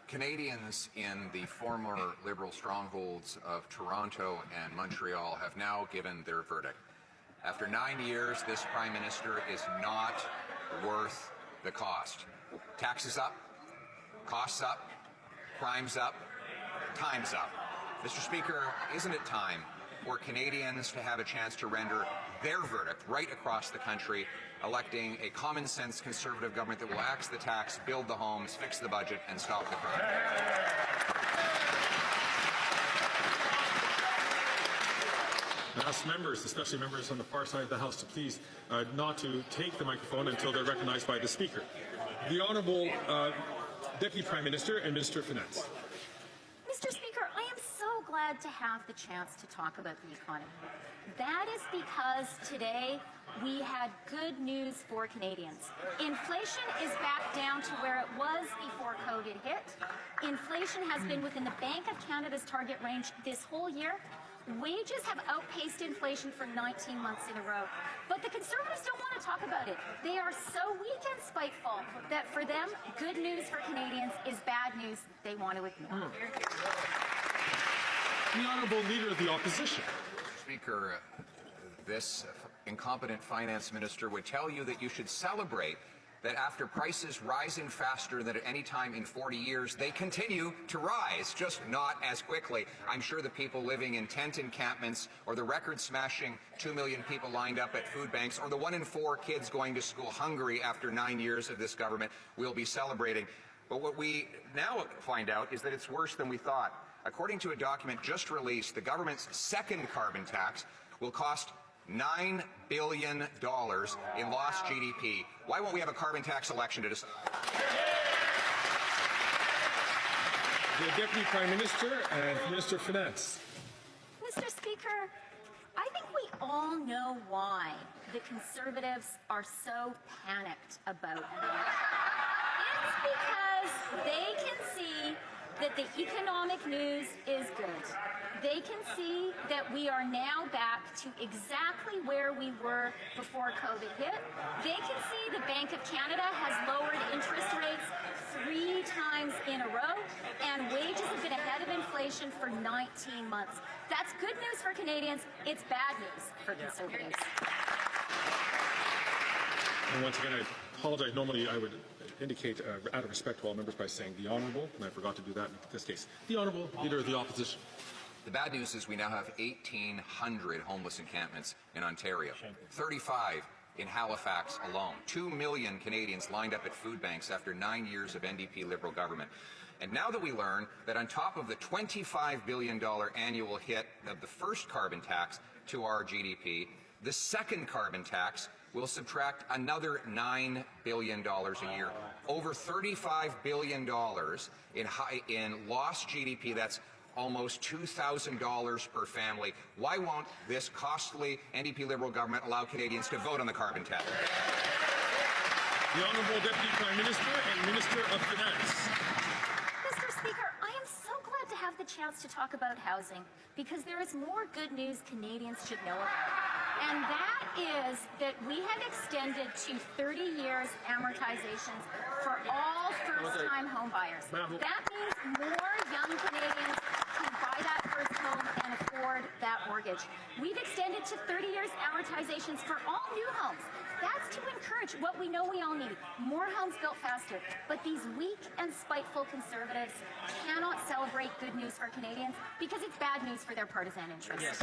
Canadians in the former Liberal strongholds of Toronto and Montreal have now given their verdict. After 9 years, this Prime Minister is not worth the cost. Taxes up, costs up, crime's up, time's up. Mr. Speaker, isn't it time for Canadians to have a chance to render their verdict right across the country, electing a common-sense Conservative government that will axe the tax, build the homes, fix the budget, and stop the crime? I ask members, especially members on the far side of the House, to please not to take the microphone until they're recognized by the Speaker. The Honourable Deputy Prime Minister and Minister of Finance. Mr. Speaker, I am so glad to have the chance to talk about the economy. That is because today we had good news for Canadians. Inflation is back down to where it was before COVID hit. Inflation has been within the Bank of Canada's target range this whole year. Wages have outpaced inflation for 19 months in a row. But the Conservatives don't want to talk about it. They are so weak and spiteful that for them, good news for Canadians is bad news they want to ignore. The Honourable Leader of the Opposition. Speaker, this incompetent finance minister would tell you that you should celebrate that after prices rising faster than at any time in 40 years, they continue to rise, just not as quickly. I'm sure the people living in tent encampments, or the record-smashing 2 million people lined up at food banks, or the 1 in 4 kids going to school hungry after 9 years of this government will be celebrating. But what we now find out is that it's worse than we thought. According to a document just released, the government's second carbon tax will cost $9 billion in lost GDP. Why won't we have a carbon tax election to decide? The Deputy Prime Minister and Minister of Finance. Mr. Speaker, I think we all know why the Conservatives are so panicked about it. It's because they can see that the economic news is good. They can see that we are now back to exactly where we were before COVID hit. They can see the Bank of Canada has lowered interest rates 3 times in a row, and wages have been ahead of inflation for 19 months. That's good news for Canadians. It's bad news for Conservatives. And once again, I apologize. Normally, I would indicate out of respect to all members by saying the Honourable, and I forgot to do that in this case. The Honourable Leader of the Opposition. The bad news is we now have 1,800 homeless encampments in Ontario, 35 in Halifax alone, 2 million Canadians lined up at food banks after 9 years of NDP Liberal government. And now that we learn that on top of the $25 billion annual hit of the first carbon tax to our GDP, the second carbon tax will subtract another $9 billion a year. Over $35 billion in lost GDP. That's almost $2,000 per family. Why won't this costly NDP Liberal government allow Canadians to vote on the carbon tax? The Honourable Deputy Prime Minister and Minister of Finance. Mr. Speaker, I am so glad to have the chance to talk about housing because there is more good news Canadians should know about. And that is that we have extended to 30 years amortizations for all first-time home buyers. That means more young Canadians can buy that first home and afford that mortgage. We've extended to 30 years amortizations for all new homes. That's to encourage what we know we all need, more homes built faster. But these weak and spiteful Conservatives cannot celebrate good news for Canadians because it's bad news for their partisan interests. Yes.